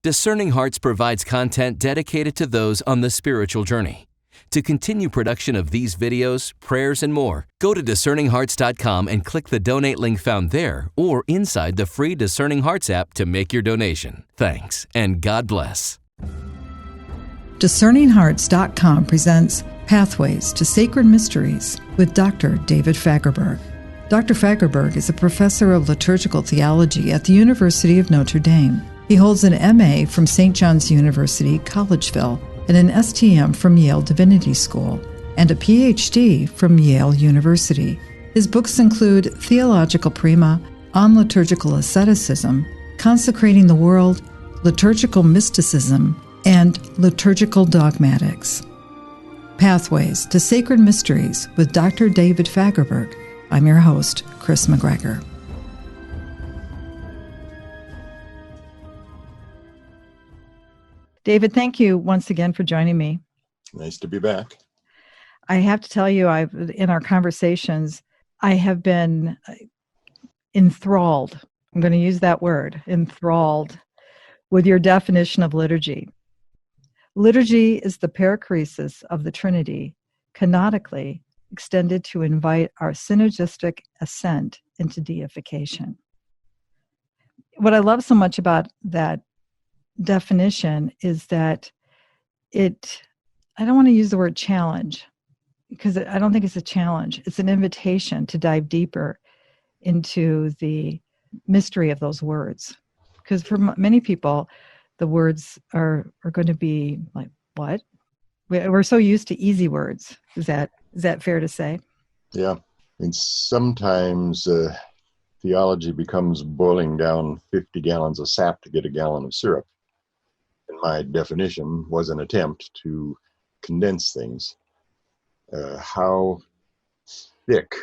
Discerning Hearts provides content dedicated to those on the spiritual journey. To continue production of these videos, prayers, and more, go to discerninghearts.com and click the donate link found there or inside the free Discerning Hearts app to make your donation. Thanks, and God bless. DiscerningHearts.com presents Pathways to Sacred Mysteries with Dr. David Fagerberg. Dr. Fagerberg is a professor of liturgical theology at the University of Notre Dame. He holds an MA from St. John's University, Collegeville, and an STM from Yale Divinity School, and a Ph.D. from Yale University. His books include Theologia Prima, On Liturgical Asceticism, Consecrating the World, Liturgical Mysticism, and Liturgical Dogmatics. Pathways to Sacred Mysteries with Dr. David Fagerberg. I'm your host, Kris McGregor. David, thank you once again for joining me. Nice to be back. I have to tell you, in our conversations, I have been enthralled. I'm going to use that word, enthralled, with your definition of liturgy. Liturgy is the perichoresis of the Trinity, kenotically extended to invite our synergistic ascent into deification. What I love so much about that definition is that I don't want to use the word challenge, because I don't think it's a challenge. It's an invitation to dive deeper into the mystery of those words. Because for many people, the words are going to be like, what? We're so used to easy words. Is that fair to say? Yeah. And sometimes theology becomes boiling down 50 gallons of sap to get a gallon of syrup. And my definition was an attempt to condense things. How thick,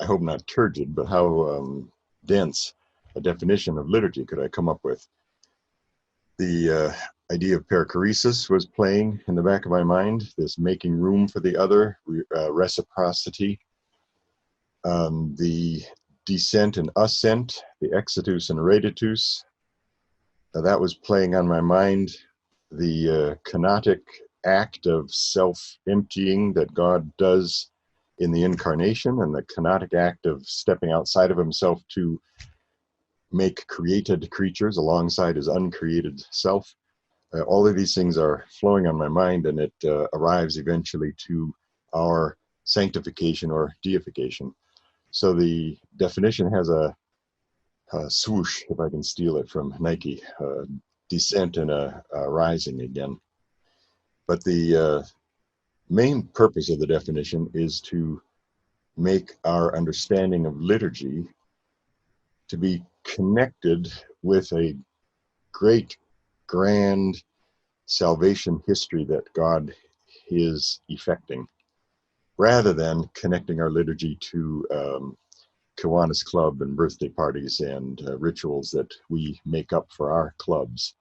I hope not turgid, but how dense a definition of liturgy could I come up with? The idea of perichoresis was playing in the back of my mind, this making room for the other, reciprocity, the descent and ascent, the exitus and reditus. That was playing on my mind. The kenotic act of self-emptying that God does in the incarnation, and the kenotic act of stepping outside of himself to make created creatures alongside his uncreated self. All of these things are flowing on my mind, and it arrives eventually to our sanctification or deification. So the definition has a swoosh, if I can steal it from Nike, descent and a rising again. But the main purpose of the definition is to make our understanding of liturgy to be connected with a great, grand salvation history that God is effecting, rather than connecting our liturgy to Kiwanis Club and birthday parties and rituals that we make up for our clubs.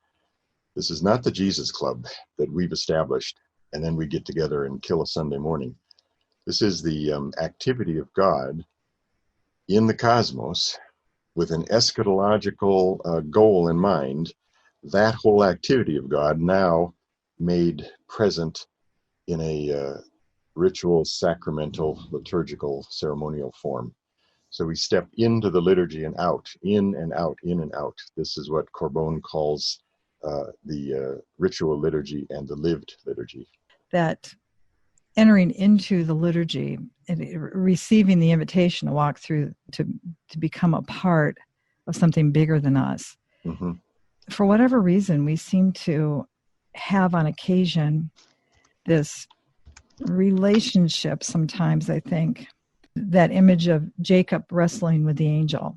This is not the Jesus Club that we've established and then we get together and kill a Sunday morning. This is the activity of God in the cosmos with an eschatological goal in mind. That whole activity of God now made present in a ritual, sacramental, liturgical, ceremonial form. So we step into the liturgy and out, in and out, in and out. This is what Corbone calls the ritual liturgy and the lived liturgy. That entering into the liturgy and receiving the invitation to walk through, to become a part of something bigger than us. Mm-hmm. For whatever reason, we seem to have on occasion this relationship sometimes, I think, that image of Jacob wrestling with the angel.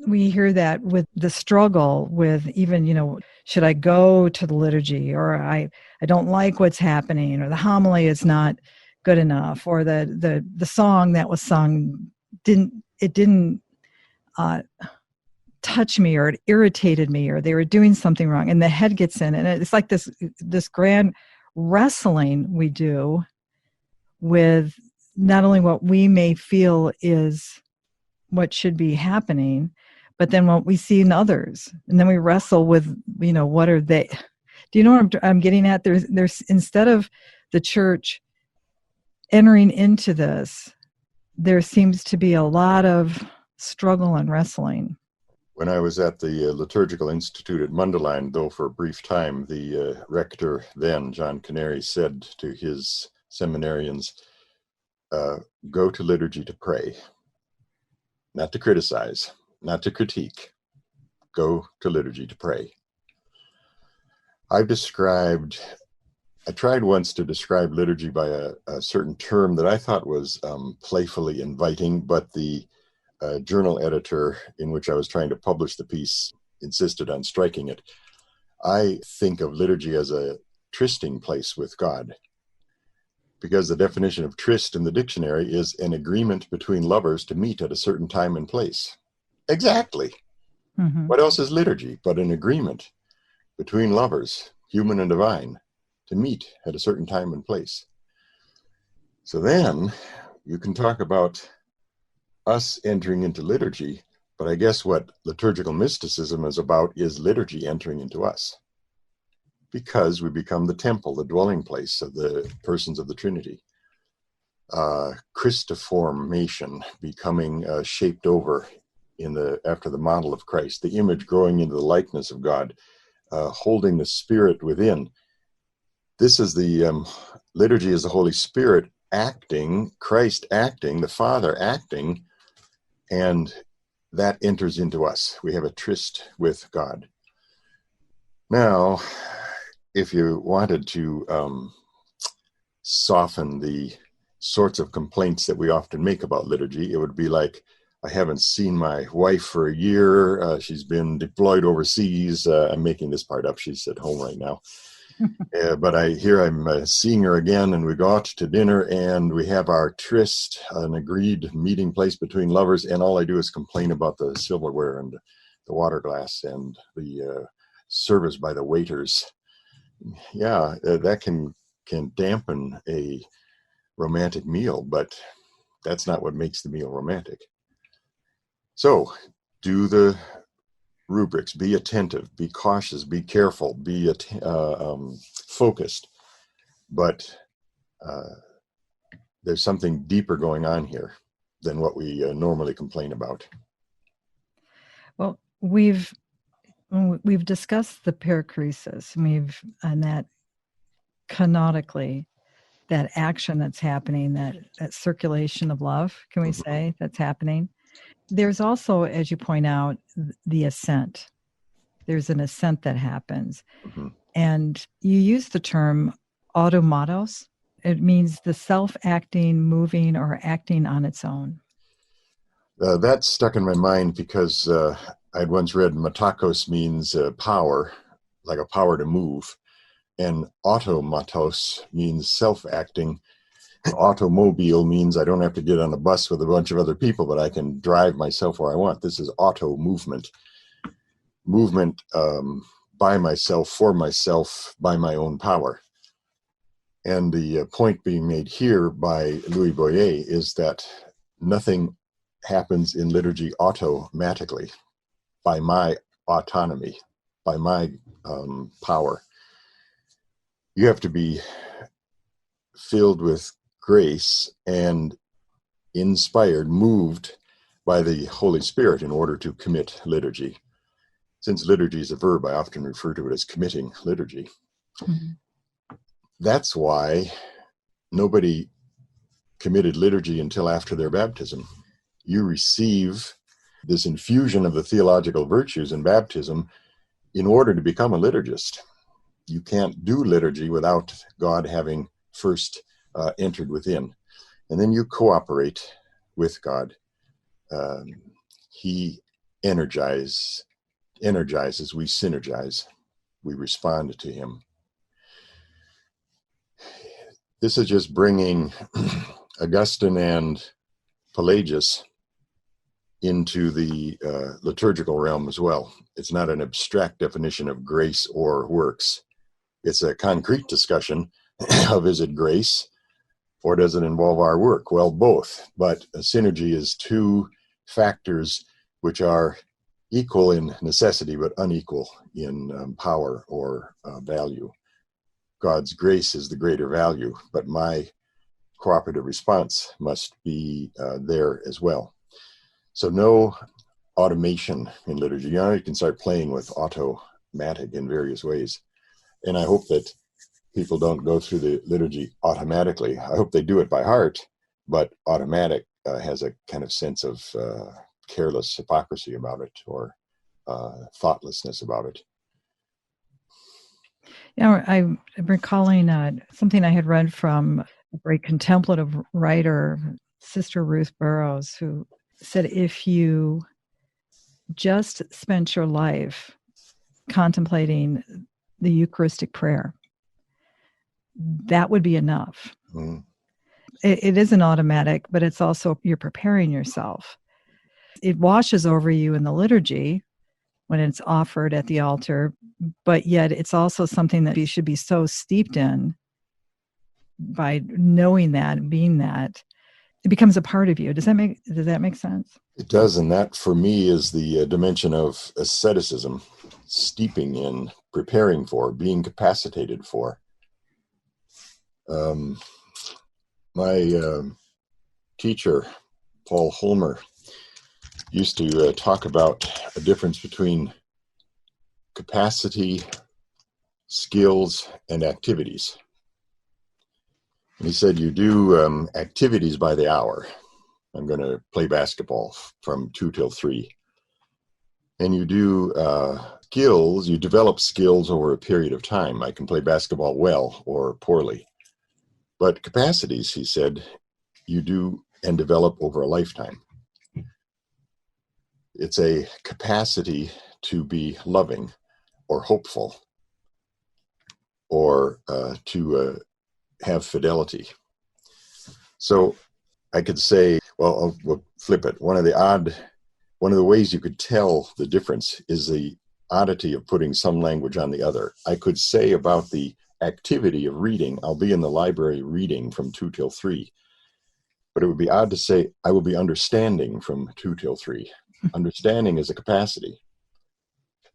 We hear that with the struggle with even, should I go to the liturgy, or I don't like what's happening, or the homily is not good enough, or the song that was sung didn't touch me, or it irritated me, or they were doing something wrong, and the head gets in, and it's like this grand wrestling we do with not only what we may feel is what should be happening, but then what we see in others, and then we wrestle with, what are they? Do you know what I'm getting at? There's instead of the church entering into this, there seems to be a lot of struggle and wrestling. When I was at the Liturgical Institute at Mundane, though for a brief time, the rector then, John Canary, said to his seminarians, go to liturgy to pray, not to criticize, not to critique. Go to liturgy to pray. I tried once to describe liturgy by a certain term that I thought was playfully inviting, but the journal editor in which I was trying to publish the piece insisted on striking it. I think of liturgy as a trysting place with God, because the definition of tryst in the dictionary is an agreement between lovers to meet at a certain time and place. Exactly. Mm-hmm. What else is liturgy but an agreement between lovers, human and divine, to meet at a certain time and place? So then you can talk about us entering into liturgy, but I guess what liturgical mysticism is about is liturgy entering into us, because we become the temple, the dwelling place of the persons of the Trinity. Christiformation, becoming shaped over after the model of Christ, the image growing into the likeness of God, holding the Spirit within. This is the liturgy is the Holy Spirit acting, Christ acting, the Father acting, and that enters into us. We have a tryst with God. Now, if you wanted to soften the sorts of complaints that we often make about liturgy, it would be like, I haven't seen my wife for a year. She's been deployed overseas. I'm making this part up. She's at home right now. But I'm seeing her again, and we go out to dinner, and we have our tryst, an agreed meeting place between lovers, and all I do is complain about the silverware and the water glass and the service by the waiters. Yeah, that can dampen a romantic meal, but that's not what makes the meal romantic. So, do the rubrics, be attentive, be cautious, be careful, be focused. But there's something deeper going on here than what we normally complain about. Well, we've discussed the perichoresis, and that kenotically, that action that's happening, that circulation of love, can we say, that's happening. There's also, as you point out, the ascent. There's an ascent that happens. Mm-hmm. And you use the term automatos. It means the self-acting, moving, or acting on its own. That stuck in my mind because I'd once read matakos means power, like a power to move. And automatos means self-acting. Automobile means I don't have to get on a bus with a bunch of other people, but I can drive myself where I want. This is auto movement. Movement by myself, for myself, by my own power. And the point being made here by Louis Boyer is that nothing happens in liturgy automatically, by my autonomy, by my power. You have to be filled with grace and inspired, moved by the Holy Spirit in order to commit liturgy. Since liturgy is a verb, I often refer to it as committing liturgy. Mm-hmm. That's why nobody committed liturgy until after their baptism. You receive this infusion of the theological virtues in baptism in order to become a liturgist. You can't do liturgy without God having first entered within. And then you cooperate with God. He energizes, we synergize, we respond to him. This is just bringing Augustine and Pelagius into the liturgical realm as well. It's not an abstract definition of grace or works. It's a concrete discussion of, is it grace or does it involve our work? Well, both. But a synergy is two factors which are equal in necessity, but unequal in power or value. God's grace is the greater value, but my cooperative response must be there as well. So no automation in liturgy. You can start playing with automatic in various ways. And I hope that people don't go through the liturgy automatically. I hope they do it by heart, but automatic has a kind of sense of careless hypocrisy about it, or thoughtlessness about it. I'm recalling something I had read from a very contemplative writer, Sister Ruth Burroughs, who said, if you just spent your life contemplating the Eucharistic prayer, that would be enough. Mm. It isn't automatic, but it's also, you're preparing yourself. It washes over you in the liturgy when it's offered at the altar, but yet it's also something that you should be so steeped in by knowing that, being that, it becomes a part of you. Does that make sense? It does, and that for me is the dimension of asceticism, steeping in, preparing for, being capacitated for. My teacher, Paul Holmer, used to talk about a difference between capacity, skills, and activities. And he said, you do activities by the hour. I'm going to play basketball from 2 till 3. And you do skills, you develop skills over a period of time. I can play basketball well or poorly. But capacities, he said, you do and develop over a lifetime. It's a capacity to be loving or hopeful or to have fidelity. So I could say, well, we'll flip it. One of the ways you could tell the difference is the oddity of putting some language on the other. I could say about the activity of reading, I'll be in the library reading from 2 till 3. But it would be odd to say, I will be understanding from 2 till 3. Understanding is a capacity.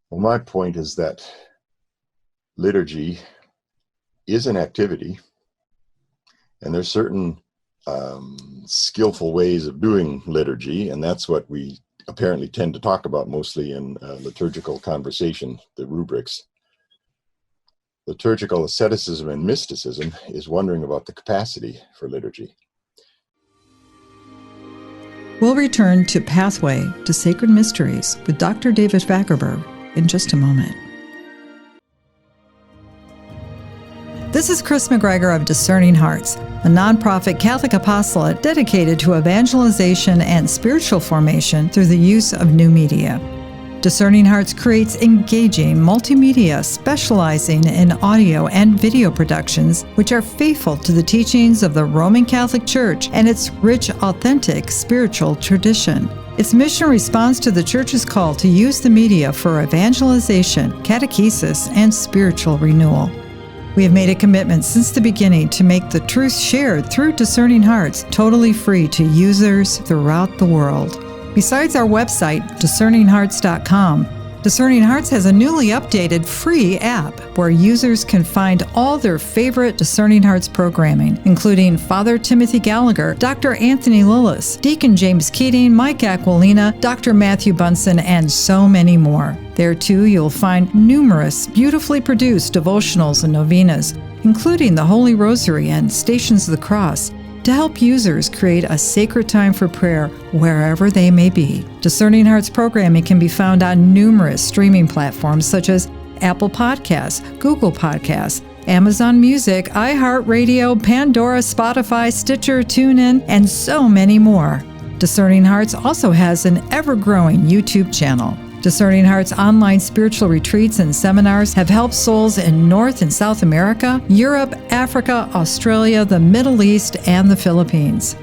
Well, my point is that liturgy is an activity, and there's certain skillful ways of doing liturgy, and that's what we apparently tend to talk about mostly in liturgical conversation, the rubrics. Liturgical asceticism and mysticism is wondering about the capacity for liturgy. We'll return to Pathway to Sacred Mysteries with Dr. David Fagerberg in just a moment. This is Kris McGregor of Discerning Hearts, a nonprofit Catholic apostolate dedicated to evangelization and spiritual formation through the use of new media. Discerning Hearts creates engaging multimedia specializing in audio and video productions which are faithful to the teachings of the Roman Catholic Church and its rich, authentic spiritual tradition. Its mission responds to the Church's call to use the media for evangelization, catechesis, and spiritual renewal. We have made a commitment since the beginning to make the truth shared through Discerning Hearts totally free to users throughout the world. Besides our website, discerninghearts.com, Discerning Hearts has a newly updated free app where users can find all their favorite Discerning Hearts programming, including Father Timothy Gallagher, Dr. Anthony Lillis, Deacon James Keating, Mike Aquilina, Dr. Matthew Bunson, and so many more. There, too, you'll find numerous beautifully produced devotionals and novenas, including the Holy Rosary and Stations of the Cross, to help users create a sacred time for prayer wherever they may be. Discerning Hearts programming can be found on numerous streaming platforms such as Apple Podcasts, Google Podcasts, Amazon Music, iHeartRadio, Pandora, Spotify, Stitcher, TuneIn, and so many more. Discerning Hearts also has an ever-growing YouTube channel. Discerning Hearts online spiritual retreats and seminars have helped souls in North and South America, Europe, Africa, Australia, the Middle East, and the Philippines.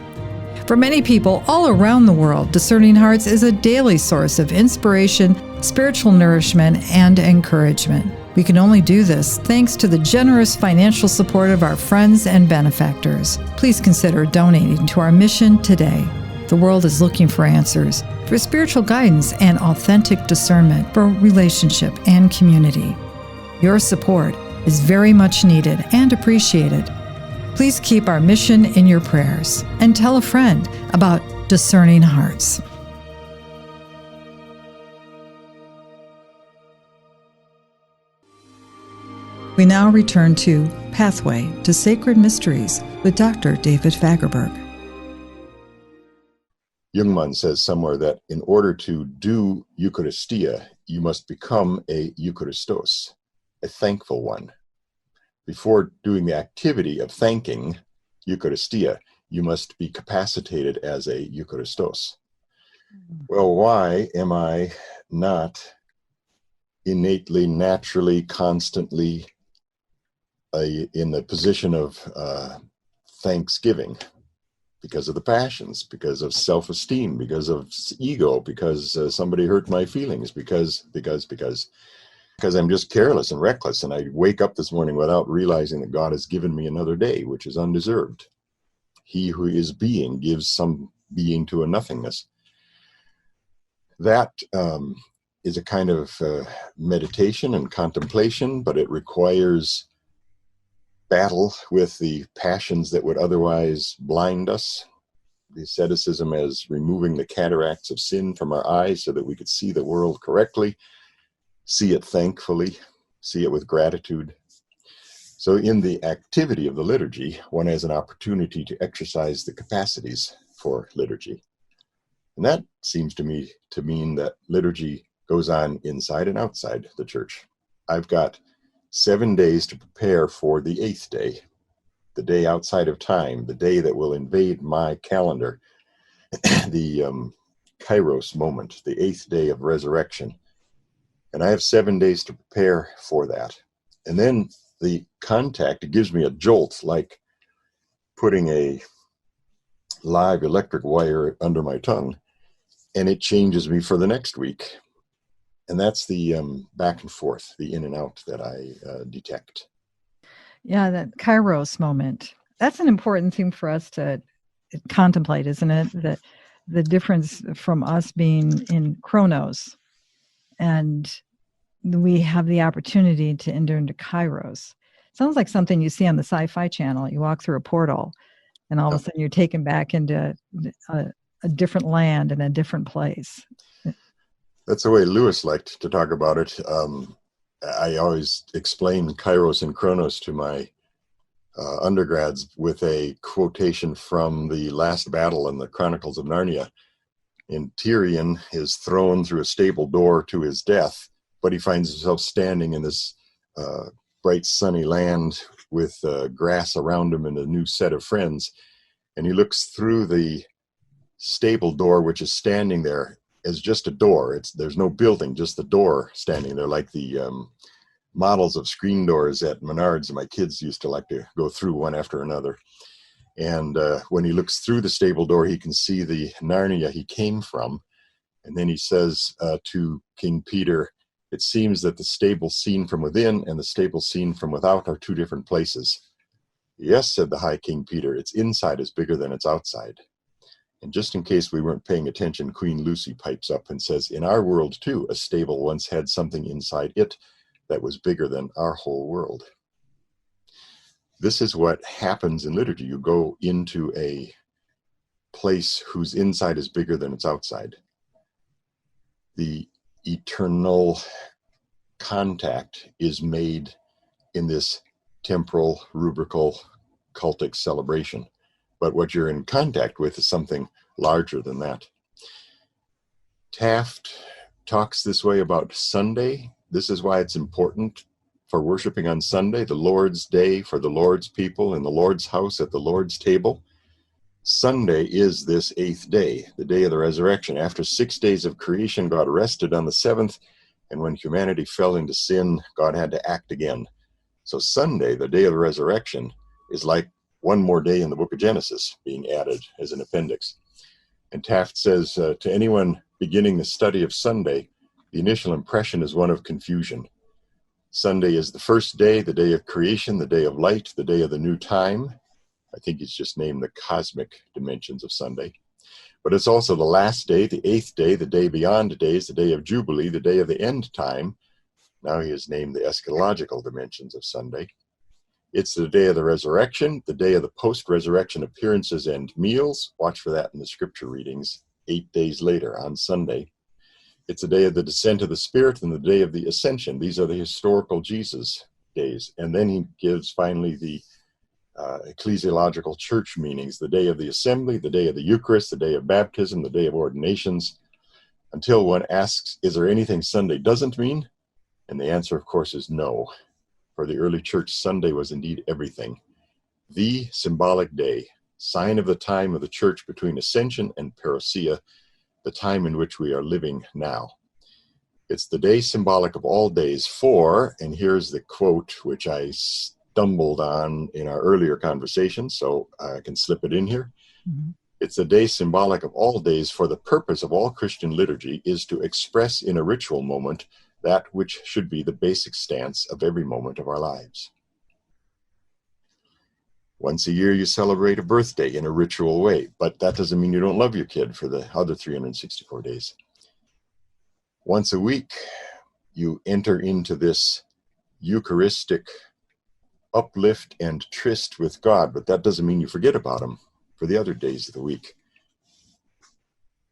For many people all around the world, Discerning Hearts is a daily source of inspiration, spiritual nourishment, and encouragement. We can only do this thanks to the generous financial support of our friends and benefactors. Please consider donating to our mission today. The world is looking for answers, for spiritual guidance and authentic discernment for relationship and community. Your support is very much needed and appreciated. Please keep our mission in your prayers and tell a friend about Discerning Hearts. We now return to Pathway to Sacred Mysteries with Dr. David Fagerberg. Jungmann says somewhere that in order to do Eucharistia, you must become a Eucharistos, a thankful one. Before doing the activity of thanking, Eucharistia, you must be capacitated as a Eucharistos. Well, why am I not innately, naturally, constantly in the position of thanksgiving? Because of the passions, because of self-esteem, because of ego, because somebody hurt my feelings, because I'm just careless and reckless, and I wake up this morning without realizing that God has given me another day, which is undeserved. He who is being gives some being to a nothingness. That is a kind of meditation and contemplation, but it requires battle with the passions that would otherwise blind us. The asceticism as removing the cataracts of sin from our eyes so that we could see the world correctly, see it thankfully, see it with gratitude. So in the activity of the liturgy, one has an opportunity to exercise the capacities for liturgy. And that seems to me to mean that liturgy goes on inside and outside the church. I've got 7 days to prepare for the 8th day, the day outside of time, the day that will invade my calendar, the kairos moment, the 8th day of resurrection. And I have 7 days to prepare for that. And then the contact, it gives me a jolt, like putting a live electric wire under my tongue, and it changes me for the next week. And that's the back and forth, the in and out that I detect. Yeah, that kairos moment. That's an important thing for us to contemplate, isn't it? That the difference from us being in chronos, and we have the opportunity to enter into kairos. Sounds like something you see on the Sci-Fi Channel. You walk through a portal, and all of a sudden you're taken back into a different land and a different place. That's the way Lewis liked to talk about it. I always explain kairos and chronos to my undergrads with a quotation from the last battle in the Chronicles of Narnia. And Tyrion is thrown through a stable door to his death, but he finds himself standing in this bright sunny land with grass around him and a new set of friends. And he looks through the stable door, which is standing there as just a door. There's no building, just the door standing there, like the models of screen doors at Menards my kids used to like to go through one after another. And when he looks through the stable door, he can see the Narnia he came from. And then he says to King Peter, "It seems that the stable seen from within and the stable seen from without are two different places." "Yes," said the High King Peter, "its inside is bigger than its outside." And just in case we weren't paying attention, Queen Lucy pipes up and says, "In our world too, a stable once had something inside it that was bigger than our whole world." This is what happens in liturgy. You go into a place whose inside is bigger than its outside. The eternal contact is made in this temporal, rubrical, cultic celebration. But what you're in contact with is something larger than that. Taft talks this way about Sunday. This is why it's important for worshiping on Sunday, the Lord's day for the Lord's people in the Lord's house at the Lord's table. Sunday is this 8th day, the day of the resurrection. After 6 days of creation, God rested on the 7th, and when humanity fell into sin, God had to act again. So Sunday, the day of the resurrection, is like one more day in the book of Genesis being added as an appendix. And Taft says, to anyone beginning the study of Sunday, the initial impression is one of confusion. Sunday is the first day, the day of creation, the day of light, the day of the new time. I think he's just named the cosmic dimensions of Sunday. But it's also the last day, the 8th day, the day beyond days, the day of Jubilee, the day of the end time. Now he has named the eschatological dimensions of Sunday. It's the day of the resurrection, the day of the post-resurrection appearances and meals. Watch for that in the scripture readings 8 days later on Sunday. It's the day of the descent of the Spirit and the day of the ascension. These are the historical Jesus days. And then he gives finally the ecclesiological church meanings, the day of the assembly, the day of the Eucharist, the day of baptism, the day of ordinations, until one asks, is there anything Sunday doesn't mean? And the answer, of course, is no. For the early church, Sunday was indeed everything. The symbolic day, sign of the time of the church between ascension and parousia, the time in which we are living now. It's the day symbolic of all days for, and here's the quote which I stumbled on in our earlier conversation, so I can slip it in here. Mm-hmm. It's the day symbolic of all days, for the purpose of all Christian liturgy is to express in a ritual moment that which should be the basic stance of every moment of our lives. Once a year you celebrate a birthday in a ritual way, but that doesn't mean you don't love your kid for the other 364 days. Once a week you enter into this Eucharistic uplift and tryst with God, but that doesn't mean you forget about him for the other days of the week.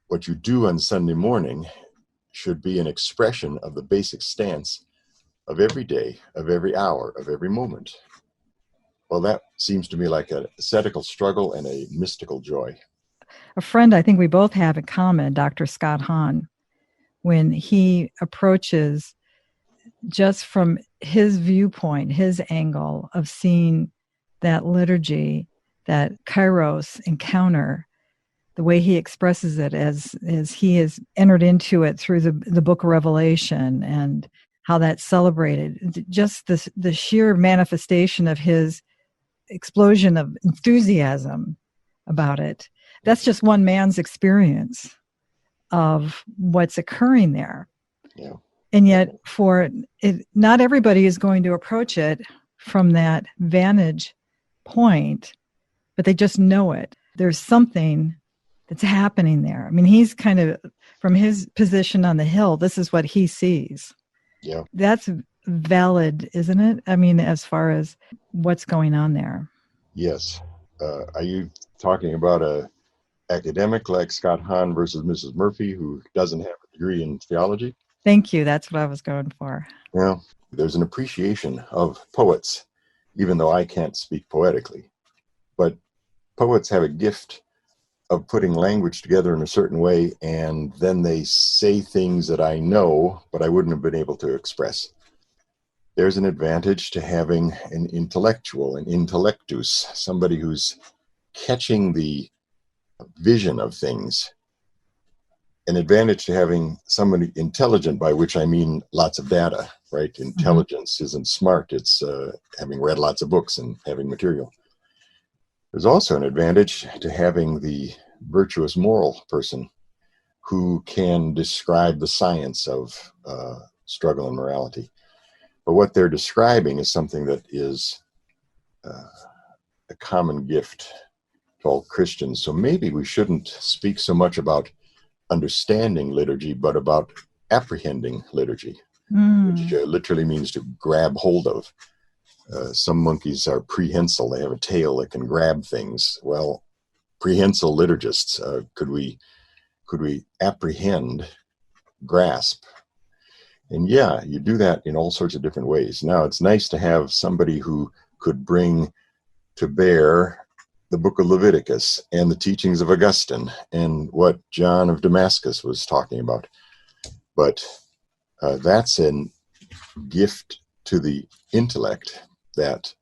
What you do on Sunday morning should be an expression of the basic stance of every day, of every hour, of every moment. Well, that seems to me like an ascetical struggle and a mystical joy. A friend I think we both have in common, Dr. Scott Hahn, when he approaches just from his viewpoint, his angle of seeing that liturgy, that kairos encounter, the way he expresses it as he has entered into it through the book of Revelation and how that's celebrated, just the sheer manifestation of his explosion of enthusiasm about it. That's just one man's experience of what's occurring there. Yeah. And yet not everybody is going to approach it from that vantage point, but they just know it. There's something that's happening there. I mean, he's kind of, from his position on the hill, this is what he sees. Yeah. That's valid, isn't it? I mean, as far as what's going on there. Yes. Are you talking about a academic like Scott Hahn versus Mrs. Murphy, who doesn't have a degree in theology? Thank you. That's what I was going for. Well, there's an appreciation of poets, even though I can't speak poetically. But poets have a gift of putting language together in a certain way, and then they say things that I know, but I wouldn't have been able to express. There's an advantage to having an intellectual, an intellectus, somebody who's catching the vision of things. An advantage to having somebody intelligent, by which I mean lots of data, right? Intelligence isn't smart. It's having read lots of books and having material. There's also an advantage to having the virtuous moral person who can describe the science of struggle and morality. But what they're describing is something that is a common gift to all Christians. So maybe we shouldn't speak so much about understanding liturgy, but about apprehending liturgy, which literally means to grab hold of. Some monkeys are prehensile. They have a tail that can grab things. Well, prehensile liturgists, could we apprehend, grasp? And yeah, you do that in all sorts of different ways. Now, it's nice to have somebody who could bring to bear the book of Leviticus and the teachings of Augustine and what John of Damascus was talking about. But that's a gift to the intellect that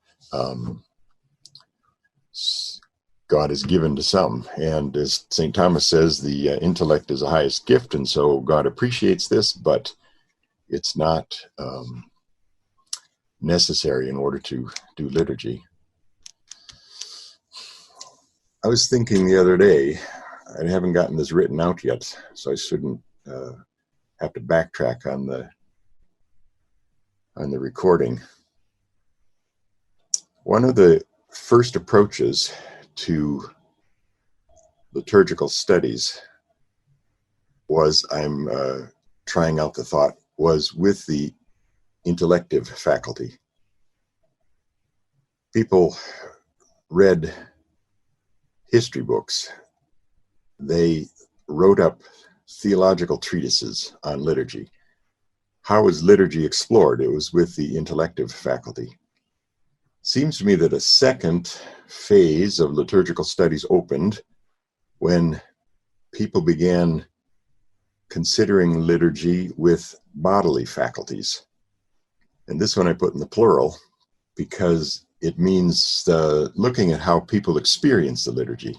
God has given to some. And as St. Thomas says, the intellect is the highest gift, and so God appreciates this, but it's not necessary in order to do liturgy. I was thinking the other day, I haven't gotten this written out yet, so I shouldn't have to backtrack on the recording. One of the first approaches to liturgical studies was, I'm trying out the thought, was with the intellective faculty. People read history books. They wrote up theological treatises on liturgy. How was liturgy explored? It was with the intellective faculty. Seems to me that a second phase of liturgical studies opened when people began considering liturgy with bodily faculties. And this one I put in the plural because it means looking at how people experience the liturgy.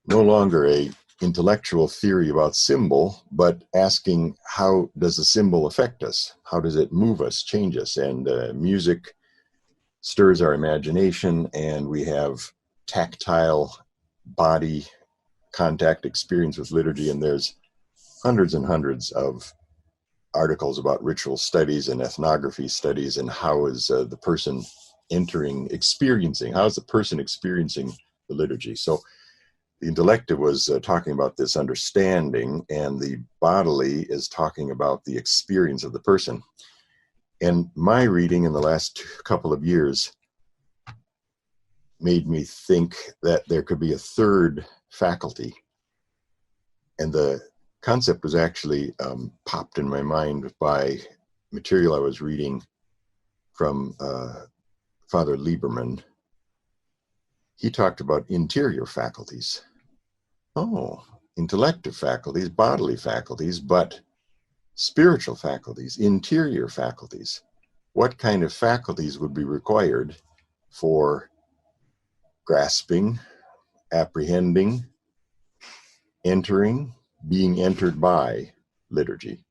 No longer a intellectual theory about symbol, but asking how does the symbol affect us? How does it move us, change us? And music stirs our imagination, and we have tactile body contact experience with liturgy, and there's hundreds and hundreds of articles about ritual studies and ethnography studies, and how is the person experiencing the liturgy. So the intellective was talking about this understanding, and the bodily is talking about the experience of the person. And my reading in the last couple of years made me think that there could be a third faculty. And the concept was actually popped in my mind by material I was reading from Father Lieberman. He talked about interior faculties. Oh, intellective faculties, bodily faculties, but spiritual faculties, interior faculties. What kind of faculties would be required for grasping, apprehending, entering, being entered by liturgy?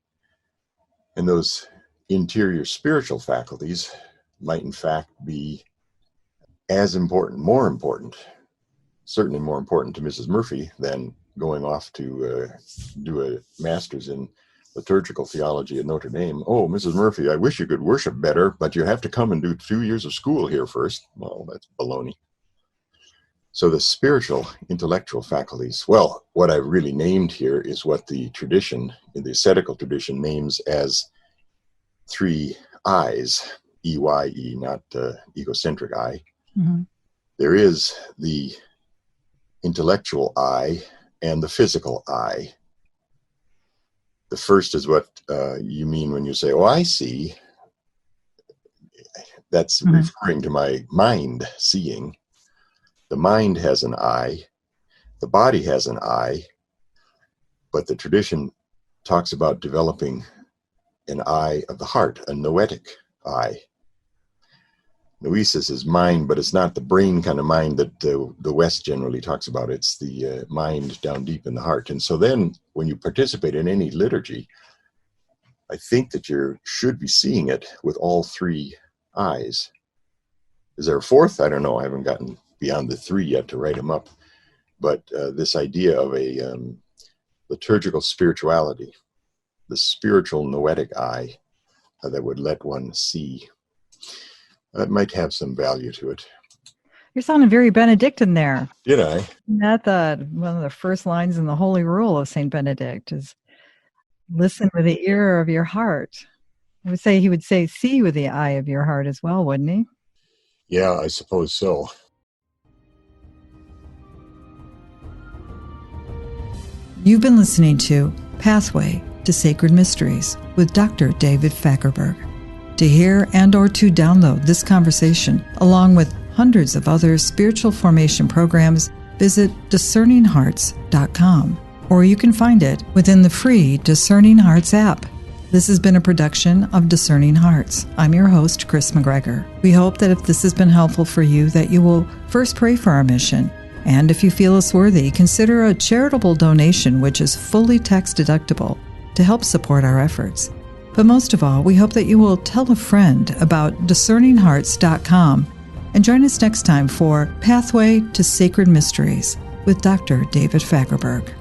And those interior spiritual faculties might in fact be as important, more important, certainly more important to Mrs. Murphy than going off to do a master's in liturgical theology at Notre Dame. Oh, Mrs. Murphy, I wish you could worship better, but you have to come and do 2 years of school here first. Well, that's baloney. So the spiritual, intellectual faculties, well, what I've really named here is what the tradition, in the ascetical tradition, names as 3 eyes, E-Y-E, not egocentric eye. Mm-hmm. There is the intellectual eye and the physical eye. The first is what you mean when you say, oh, I see. That's mm-hmm. referring to my mind seeing. The mind has an eye. The body has an eye. But the tradition talks about developing an eye of the heart, a noetic eye. Noesis is mind, but it's not the brain kind of mind that the West generally talks about. It's the mind down deep in the heart. And so then when you participate in any liturgy, I think that you should be seeing it with all 3 eyes. Is there a fourth? I don't know. I haven't gotten beyond the 3 yet to write them up. But this idea of a liturgical spirituality, the spiritual noetic eye that would let one see, that might have some value to it. You're sounding very Benedictine there. Did I? Not one of the first lines in the Holy Rule of St. Benedict is, listen with the ear of your heart. I would say he would say, see with the eye of your heart as well, wouldn't he? Yeah, I suppose so. You've been listening to Pathway to Sacred Mysteries with Dr. David Fagerberg. To hear and or to download this conversation, along with hundreds of other spiritual formation programs, visit discerninghearts.com, or you can find it within the free Discerning Hearts app. This has been a production of Discerning Hearts. I'm your host, Kris McGregor. We hope that if this has been helpful for you, that you will first pray for our mission, and if you feel us worthy, consider a charitable donation which is fully tax deductible to help support our efforts. But most of all, we hope that you will tell a friend about discerninghearts.com and join us next time for Pathway to Sacred Mysteries with Dr. David Fagerberg.